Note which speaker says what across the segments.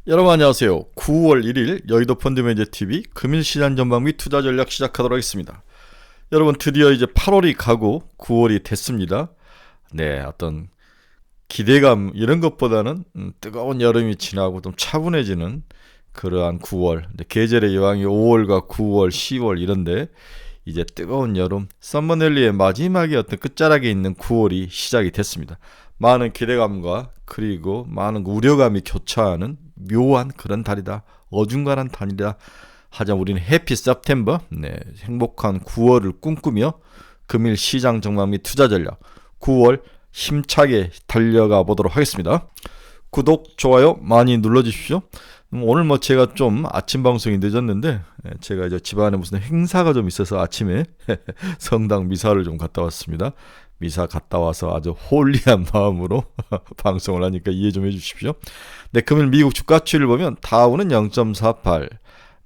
Speaker 1: 여러분 안녕하세요. 9월 1일 여의도 펀드매니저TV 금일시장 전망 및 투자 전략 시작하도록 하겠습니다. 여러분 드디어 이제 8월이 가고 9월이 됐습니다. 네, 어떤 기대감 이런 것보다는 뜨거운 여름이 지나고 좀 차분해지는 그러한 9월, 계절의 여왕이 5월과 9월, 10월 이런데 이제 뜨거운 여름, 썸머넬리의 마지막에 어떤 끝자락에 있는 9월이 시작이 됐습니다. 많은 기대감과 그리고 많은 우려감이 교차하는 묘한 그런 달이다. 어중간한 달이다. 하자면 우리는 해피 september, 행복한 9월을 꿈꾸며 금일 시장 전망 및 투자 전략 9월 힘차게 달려가 보도록 하겠습니다. 구독, 좋아요 많이 눌러주십시오. 오늘 제가 좀 아침 방송이 늦었는데 제가 이제 집안에 무슨 행사가 좀 있어서 아침에 성당 미사를 좀 갔다 왔습니다. 미사 갔다 와서 아주 홀리한 마음으로 방송을 하니까 이해 좀 해주십시오. 네, 금일 미국 주가 추이를 보면 다우는 0.48,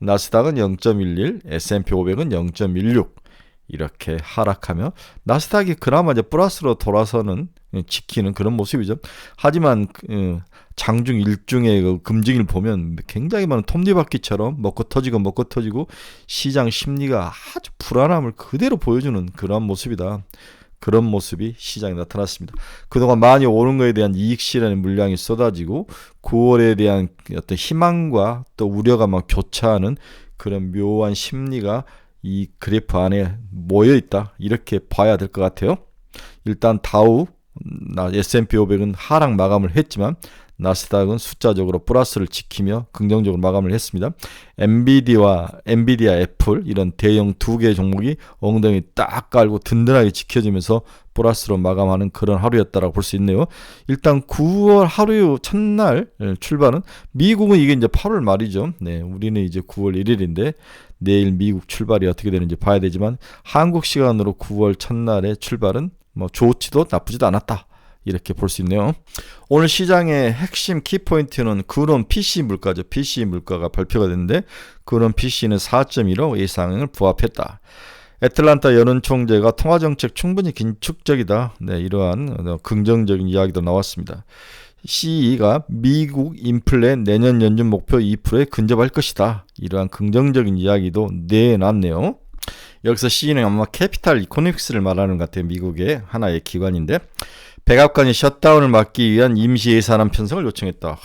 Speaker 1: 나스닥은 0.11, S&P 500은 0.16 이렇게 하락하며 나스닥이 그나마 이제 플러스로 돌아서는 지키는 그런 모습이죠. 하지만 장중 일중의 그 금징을 보면 굉장히 많은 톱니바퀴처럼 먹고 터지고 시장 심리가 아주 불안함을 그대로 보여주는 그런 모습이다. 그런 모습이 시장에 나타났습니다. 그동안 많이 오른 거에 대한 이익 실현의 물량이 쏟아지고 9월에 대한 어떤 희망과 또 우려가 막 교차하는 그런 묘한 심리가 이 그래프 안에 모여 있다. 이렇게 봐야 될 것 같아요. 일단 다우, S&P 500은 하락 마감을 했지만 나스닥은 숫자적으로 플러스를 지키며 긍정적으로 마감을 했습니다. 엔비디아, 애플 이런 대형 두 개의 종목이 엉덩이 딱 깔고 든든하게 지켜지면서 플러스로 마감하는 그런 하루였다라고 볼 수 있네요. 일단 9월 하루 첫날 출발은 미국은 이게 이제 8월 말이죠. 네, 우리는 이제 9월 1일인데 내일 미국 출발이 어떻게 되는지 봐야 되지만 한국 시간으로 9월 첫날의 출발은 좋지도 나쁘지도 않았다. 이렇게 볼 수 있네요. 오늘 시장의 핵심 키포인트는 근원 PC 물가죠. PC 물가가 발표가 됐는데 근원 PC는 4.15 예상을 부합했다. 애틀란타 연은총재가 통화정책 충분히 긴축적이다. 네, 이러한 긍정적인 이야기도 나왔습니다. CE가 미국 인플레 내년 연준 목표 2%에 근접할 것이다. 이러한 긍정적인 이야기도 내놨네요. 여기서 CE는 아마 캐피탈 이코노믹스를 말하는 것 같아요. 미국의 하나의 기관인데 백악관이 셧다운을 막기 위한 임시 예산안 편성을 요청했다.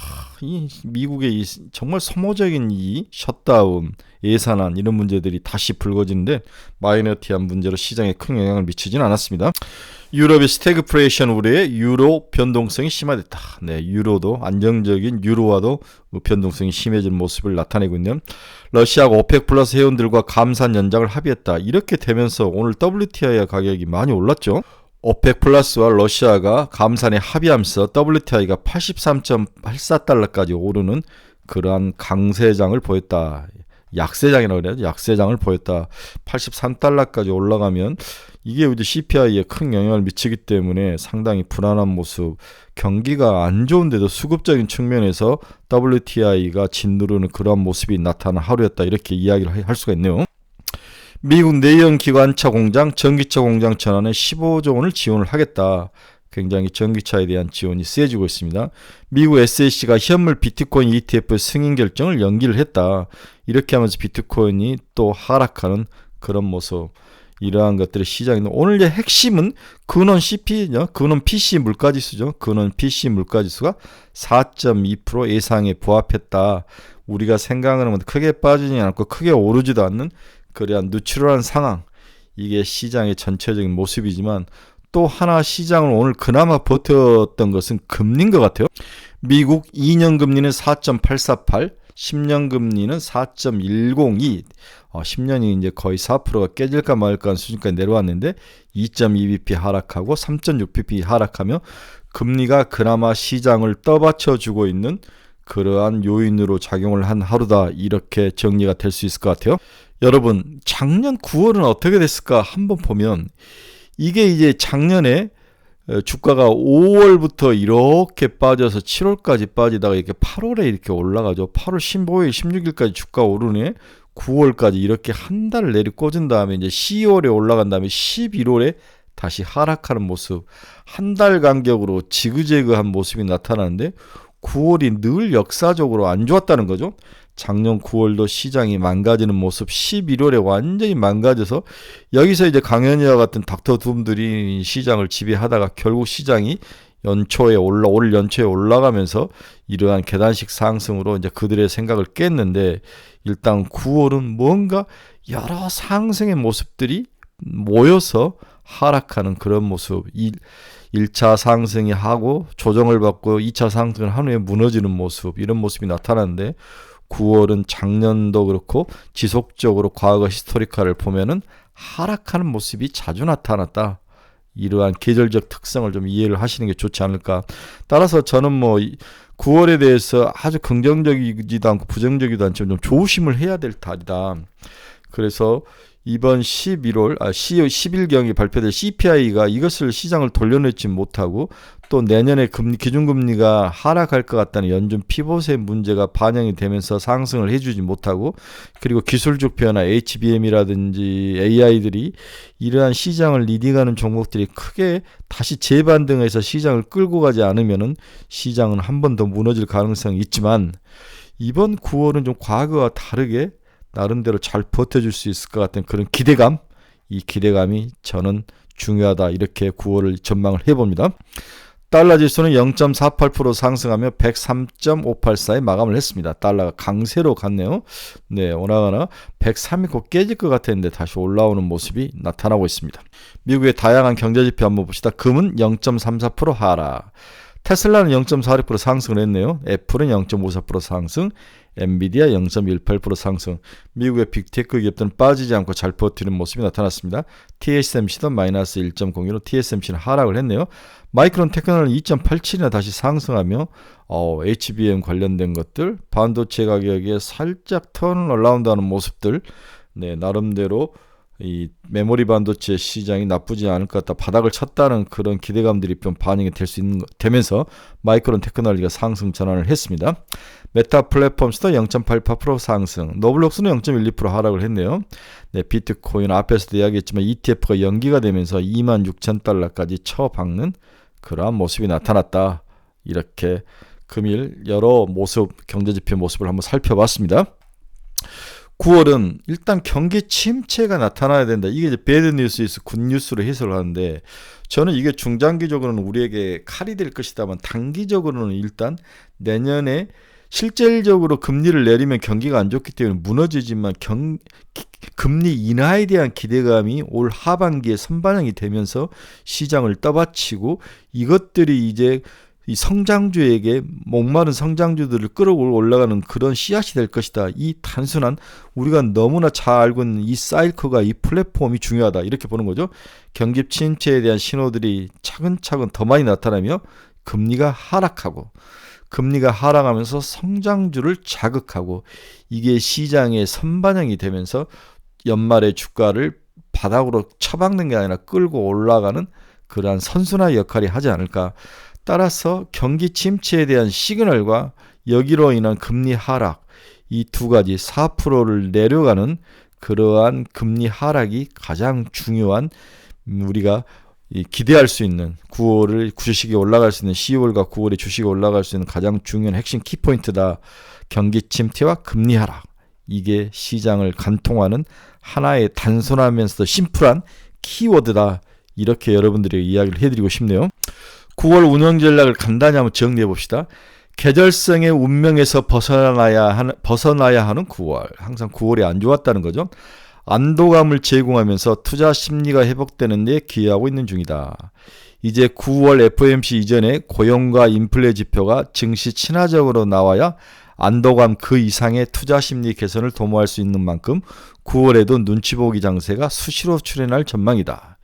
Speaker 1: 이 미국의 정말 소모적인 이 셧다운, 예산안 이런 문제들이 다시 불거지는데 마이너티한 문제로 시장에 큰 영향을 미치진 않았습니다. 유럽의 스태그플레이션 우려에 유로 변동성이 심화됐다. 네, 유로도 안정적인 유로와도 변동성이 심해진 모습을 나타내고 있는 러시아가 오펙 플러스 회원들과 감산 연장을 합의했다. 이렇게 되면서 오늘 WTI 가격이 많이 올랐죠. 오펙 플러스와 러시아가 감산에 합의하면서 WTI가 83.84달러까지 오르는 그러한 강세장을 보였다. 약세장이라고 그래야죠. 약세장을 보였다. 83달러까지 올라가면 이게 이제 CPI에 큰 영향을 미치기 때문에 상당히 불안한 모습. 경기가 안 좋은데도 수급적인 측면에서 WTI가 짓누르는 그러한 모습이 나타난 하루였다. 이렇게 이야기를 할 수가 있네요. 미국 내연 기관차 공장, 전기차 공장 전환에 15조 원을 지원을 하겠다. 굉장히 전기차에 대한 지원이 세지고 있습니다. 미국 SEC가 현물 비트코인 ETF 승인 결정을 연기를 했다. 이렇게 하면서 비트코인이 또 하락하는 그런 모습. 이러한 것들이 시장인데 오늘 핵심은 근원 PC 물가지수죠. 근원 PC 물가지수가 4.2% 예상에 부합했다. 우리가 생각하는 것보다 크게 빠지지 않고 크게 오르지도 않는 그러한 누트럴한 상황, 이게 시장의 전체적인 모습이지만 또 하나 시장을 오늘 그나마 버텼던 것은 금리인 것 같아요. 미국 2년 금리는 4.848, 10년 금리는 4.102, 10년이 이제 거의 4%가 깨질까 말까 하는 수준까지 내려왔는데 2.2bp 하락하고 3.6bp 하락하며 금리가 그나마 시장을 떠받쳐주고 있는 그러한 요인으로 작용을 한 하루다. 이렇게 정리가 될 수 있을 것 같아요. 여러분, 작년 9월은 어떻게 됐을까 한번 보면 이게 이제 작년에 주가가 5월부터 이렇게 빠져서 7월까지 빠지다가 이렇게 8월에 이렇게 올라가죠. 8월 15일, 16일까지 주가 오르네. 9월까지 이렇게 한 달을 내리 꽂은 다음에 이제 10월에 올라간 다음에 11월에 다시 하락하는 모습. 한 달 간격으로 지그재그한 모습이 나타나는데 9월이 늘 역사적으로 안 좋았다는 거죠. 작년 9월도 시장이 망가지는 모습, 11월에 완전히 망가져서 여기서 이제 강연이와 같은 닥터둠들이 시장을 지배하다가 결국 시장이 올 연초에 올라가면서 이러한 계단식 상승으로 이제 그들의 생각을 깼는데, 일단 9월은 뭔가 여러 상승의 모습들이 모여서 하락하는 그런 모습, 1차 상승이 하고 조정을 받고 2차 상승을 한 후에 무너지는 모습, 이런 모습이 나타나는데, 9월은 작년도 그렇고 지속적으로 과거 히스토리카를 보면은 하락하는 모습이 자주 나타났다. 이러한 계절적 특성을 좀 이해를 하시는 게 좋지 않을까. 따라서 저는 9월에 대해서 아주 긍정적이지도 않고 부정적이지도 않지만 좀 조심을 해야 될 달이다. 그래서 이번 10일경에 발표될 CPI가 이것을 시장을 돌려내지 못하고, 또 내년에 기준금리가 하락할 것 같다는 연준 피봇의 문제가 반영이 되면서 상승을 해주지 못하고, 그리고 기술적 변화, HBM이라든지 AI들이 이러한 시장을 리딩하는 종목들이 크게 다시 재반등해서 시장을 끌고 가지 않으면은 시장은 한 번 더 무너질 가능성이 있지만, 이번 9월은 좀 과거와 다르게 나름대로 잘 버텨줄 수 있을 것 같은 그런 기대감, 이 기대감이 저는 중요하다, 이렇게 9월을 전망을 해봅니다. 달러 지수는 0.48% 상승하며 103.584에 마감을 했습니다. 달러가 강세로 갔네요. 네, 오나가나 103이 곧 깨질 것 같았는데 다시 올라오는 모습이 나타나고 있습니다. 미국의 다양한 경제지표 한번 봅시다. 금은 0.34% 하락, 테슬라는 0.46% 상승을 했네요. 애플은 0.54% 상승, 엔비디아 0.18% 상승. 미국의 빅테크 기업들은 빠지지 않고 잘 버티는 모습이 나타났습니다. TSMC도 마이너스 1.02로 TSMC는 하락을 했네요. 마이크론 테크놀은 2.87이나 다시 상승하며 HBM 관련된 것들, 반도체 가격에 살짝 턴 어라운드하는 모습들, 네, 나름대로 이 메모리 반도체 시장이 나쁘지 않을 것 같다, 바닥을 쳤다는 그런 기대감들이 좀 반영이 되면서 마이크론 테크놀리가 상승 전환을 했습니다. 메타 플랫폼스도 0.88% 상승, 노블록스는 0.12% 하락을 했네요. 네, 비트코인 앞에서도 이야기했지만 ETF가 연기가 되면서 26,000달러까지 쳐박는 그러한 모습이 나타났다. 이렇게 금일 여러 경제지표 모습을 한번 살펴봤습니다. 9월은 일단 경기 침체가 나타나야 된다. 이게 이제 배드 뉴스에서 굿 뉴스로 해석을 하는데, 저는 이게 중장기적으로는 우리에게 칼이 될 것이다만 단기적으로는 일단 내년에 실질적으로 금리를 내리면 경기가 안 좋기 때문에 무너지지만 금리 인하에 대한 기대감이 올 하반기에 선반영이 되면서 시장을 떠받치고, 이것들이 이제 이 성장주에게 목마른 성장주들을 끌어올라가는 그런 씨앗이 될 것이다. 이 단순한, 우리가 너무나 잘 알고 있는 이 사이클과 이 플랫폼이 중요하다, 이렇게 보는 거죠. 경기 침체에 대한 신호들이 차근차근 더 많이 나타나며 금리가 하락하면서 성장주를 자극하고, 이게 시장에 선반영이 되면서 연말에 주가를 바닥으로 처박는 게 아니라 끌고 올라가는 그러한 선순환 역할이 하지 않을까. 따라서 경기 침체에 대한 시그널과 여기로 인한 금리 하락, 이 두 가지 4%를 내려가는 그러한 금리 하락이 가장 중요한, 우리가 기대할 수 있는 9월을 주식이 올라갈 수 있는, 10월과 9월에 주식이 올라갈 수 있는 가장 중요한 핵심 키포인트다. 경기 침체와 금리 하락, 이게 시장을 관통하는 하나의 단순하면서도 심플한 키워드다. 이렇게 여러분들에게 이야기를 해드리고 싶네요. 9월 운영 전략을 간단히 한번 정리해 봅시다. 계절성의 운명에서 벗어나야 하는 9월. 항상 9월이 안 좋았다는 거죠. 안도감을 제공하면서 투자 심리가 회복되는 데 기여하고 있는 중이다. 이제 9월 FOMC 이전에 고용과 인플레 지표가 증시 친화적으로 나와야 안도감 그 이상의 투자 심리 개선을 도모할 수 있는 만큼 9월에도 눈치보기 장세가 수시로 출현할 전망이다.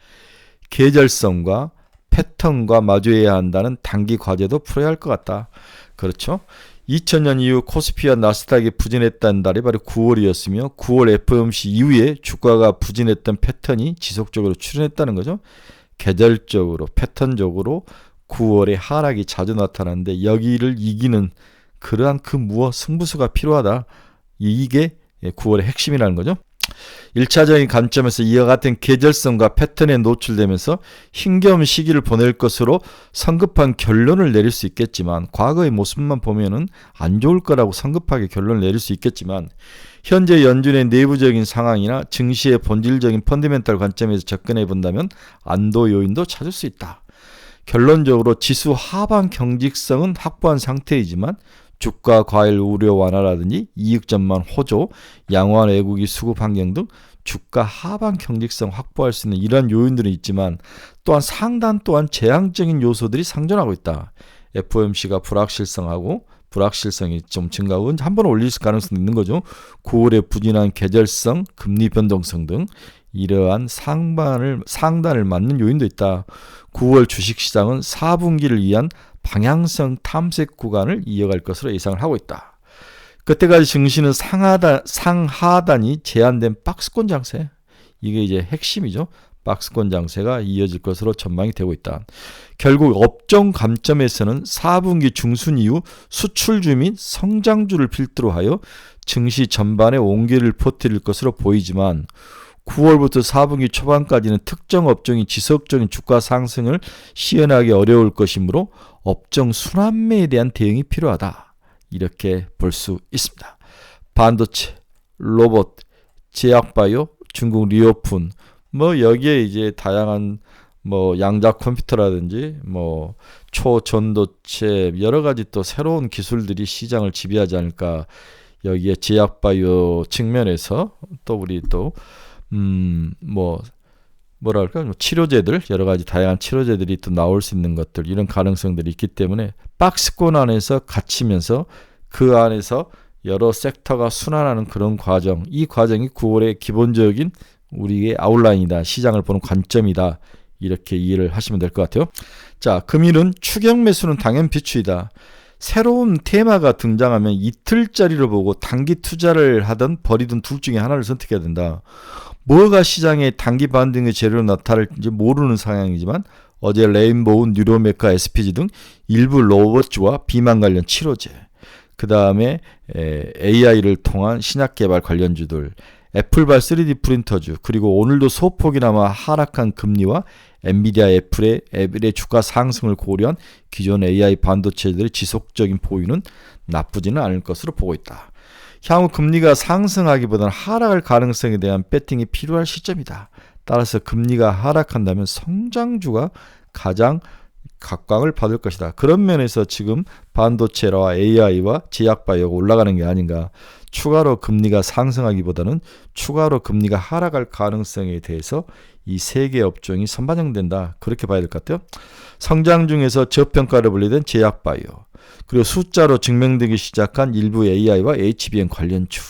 Speaker 1: 계절성과 패턴과 마주해야 한다는 단기 과제도 풀어야 할 것 같다. 그렇죠? 2000년 이후 코스피와 나스닥이 부진했던 달이 바로 9월이었으며 9월 FOMC 이후에 주가가 부진했던 패턴이 지속적으로 출현했다는 거죠. 계절적으로, 패턴적으로 9월에 하락이 자주 나타나는데 여기를 이기는 그러한 승부수가 필요하다. 이게 9월의 핵심이라는 거죠. 1차적인 관점에서 이와 같은 계절성과 패턴에 노출되면서 힘겨운 시기를 보낼 것으로 성급한 결론을 내릴 수 있겠지만, 과거의 모습만 보면은 안 좋을 거라고 성급하게 결론을 내릴 수 있겠지만, 현재 연준의 내부적인 상황이나 증시의 본질적인 펀더멘탈 관점에서 접근해 본다면 안도 요인도 찾을 수 있다. 결론적으로 지수 하방 경직성은 확보한 상태이지만 주가 과열 우려 완화라든지 이익 전망 호조, 양호한 외국인 수급 환경 등 주가 하방 경직성 확보할 수 있는 이러한 요인들은 있지만, 또한 상단 또한 재앙적인 요소들이 상존하고 있다. FOMC가 불확실성이 좀 증가하고 한 번 올릴 가능성도 있는 거죠. 9월의 부진한 계절성, 금리 변동성 등 이러한 상단을 맞는 요인도 있다. 9월 주식시장은 4분기를 위한 방향성 탐색 구간을 이어갈 것으로 예상을 하고 있다. 그때까지 증시는 상하단이 제한된 박스권 장세, 이게 이제 핵심이죠. 박스권 장세가 이어질 것으로 전망이 되고 있다. 결국 업종 관점에서는 4분기 중순 이후 수출주 및 성장주를 필두로 하여 증시 전반에 온기를 퍼뜨릴 것으로 보이지만, 9월부터 4분기 초반까지는 특정 업종이 지속적인 주가 상승을 시현하기 어려울 것이므로 업종 순환매에 대한 대응이 필요하다. 이렇게 볼 수 있습니다. 반도체, 로봇, 제약바이오, 중국 리오픈, 여기에 이제 다양한 양자 컴퓨터라든지 초전도체 여러 가지 또 새로운 기술들이 시장을 지배하지 않을까. 여기에 제약바이오 측면에서 또 우리 또 치료제들, 여러 가지 다양한 치료제들이 또 나올 수 있는 것들, 이런 가능성들이 있기 때문에 박스권 안에서 갇히면서 그 안에서 여러 섹터가 순환하는 그런 과정, 이 과정이 9월의 기본적인 우리의 아웃라인이다. 시장을 보는 관점이다. 이렇게 이해를 하시면 될 것 같아요. 자, 금일은 추경 매수는 당연 비추이다. 새로운 테마가 등장하면 이틀짜리로 보고 단기 투자를 하든 버리든 둘 중에 하나를 선택해야 된다. 뭐가 시장의 단기 반등의 재료로 나타날지 모르는 상황이지만, 어제 레인보우, 뉴로메카, SPG 등 일부 로봇주와 비만 관련 치료제, 그 다음에 AI를 통한 신약 개발 관련주들, 애플발 3D 프린터주, 그리고 오늘도 소폭이나마 하락한 금리와 엔비디아 애플의 주가 상승을 고려한 기존 AI 반도체들의 지속적인 보유는 나쁘지는 않을 것으로 보고 있다. 향후 금리가 상승하기보다는 하락할 가능성에 대한 배팅이 필요할 시점이다. 따라서 금리가 하락한다면 성장주가 가장 각광을 받을 것이다. 그런 면에서 지금 반도체와 AI와 제약바이오가 올라가는 게 아닌가. 추가로 금리가 상승하기보다는 추가로 금리가 하락할 가능성에 대해서 이 세 개 업종이 선반영된다. 그렇게 봐야 될 것 같아요. 성장 중에서 저평가를 분리된 제약바이오, 그리고 숫자로 증명되기 시작한 일부 AI와 HBM 관련주,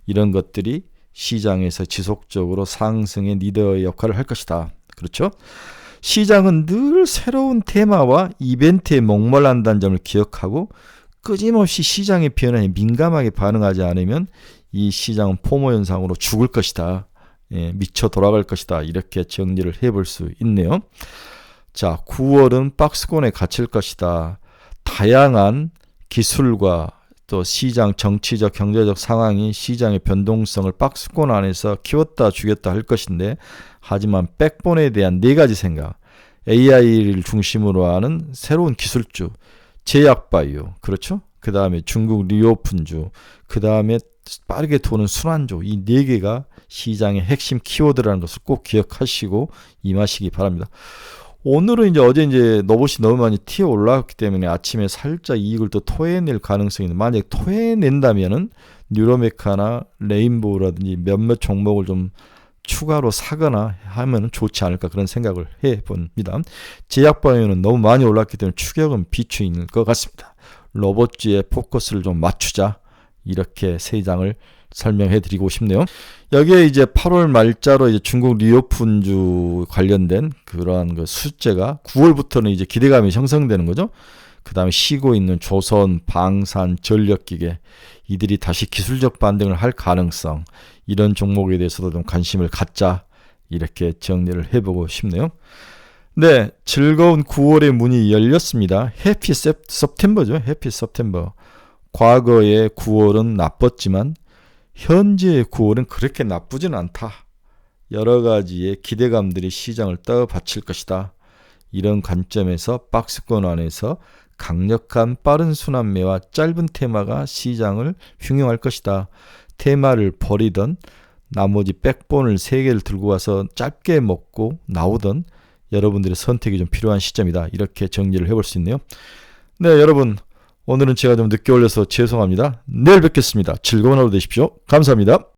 Speaker 1: 이런 것들이 시장에서 지속적으로 상승의 리더의 역할을 할 것이다. 그렇죠? 시장은 늘 새로운 테마와 이벤트에 목말란다는 점을 기억하고 끊임없이 시장의 변화에 민감하게 반응하지 않으면 이 시장은 포모 현상으로 죽을 것이다. 미쳐 돌아갈 것이다. 이렇게 정리를 해볼 수 있네요. 자, 9월은 박스권에 갇힐 것이다. 다양한 기술과 또 시장 정치적 경제적 상황이 시장의 변동성을 박스권 안에서 키웠다 죽였다 할 것인데, 하지만 백본에 대한 네 가지 생각, AI를 중심으로 하는 새로운 기술주, 제약바이오, 그렇죠? 그 다음에 중국 리오픈주, 그 다음에 빠르게 도는 순환주, 이 네 개가 시장의 핵심 키워드라는 것을 꼭 기억하시고 임하시기 바랍니다. 오늘은 어제 로봇이 너무 많이 튀어 올라왔기 때문에 아침에 살짝 이익을 또 토해낼 가능성이 있는데, 만약 토해낸다면은 뉴로메카나 레인보우라든지 몇몇 종목을 좀 추가로 사거나 하면 좋지 않을까, 그런 생각을 해봅니다. 제약바이오는 너무 많이 올랐기 때문에 추격은 비추인 것 같습니다. 로봇주에 포커스를 좀 맞추자, 이렇게 세 장을 설명해 드리고 싶네요. 여기에 8월 말자로 중국 리오픈주 관련된 그러한 그 숫자가 9월부터는 기대감이 형성되는 거죠. 그 다음에 쉬고 있는 조선, 방산, 전력기계, 이들이 다시 기술적 반등을 할 가능성, 이런 종목에 대해서도 좀 관심을 갖자, 이렇게 정리를 해보고 싶네요. 네, 즐거운 9월의 문이 열렸습니다. 해피 september죠. 해피 september. 과거의 9월은 나빴지만 현재의 9월은 그렇게 나쁘진 않다. 여러 가지의 기대감들이 시장을 떠받칠 것이다. 이런 관점에서 박스권 안에서 강력한 빠른 순환매와 짧은 테마가 시장을 흉흉할 것이다. 테마를 버리던 나머지 백본을 3개를 들고 와서 짧게 먹고 나오던 여러분들의 선택이 좀 필요한 시점이다. 이렇게 정리를 해볼 수 있네요. 네, 여러분 오늘은 제가 좀 늦게 올려서 죄송합니다. 내일 뵙겠습니다. 즐거운 하루 되십시오. 감사합니다.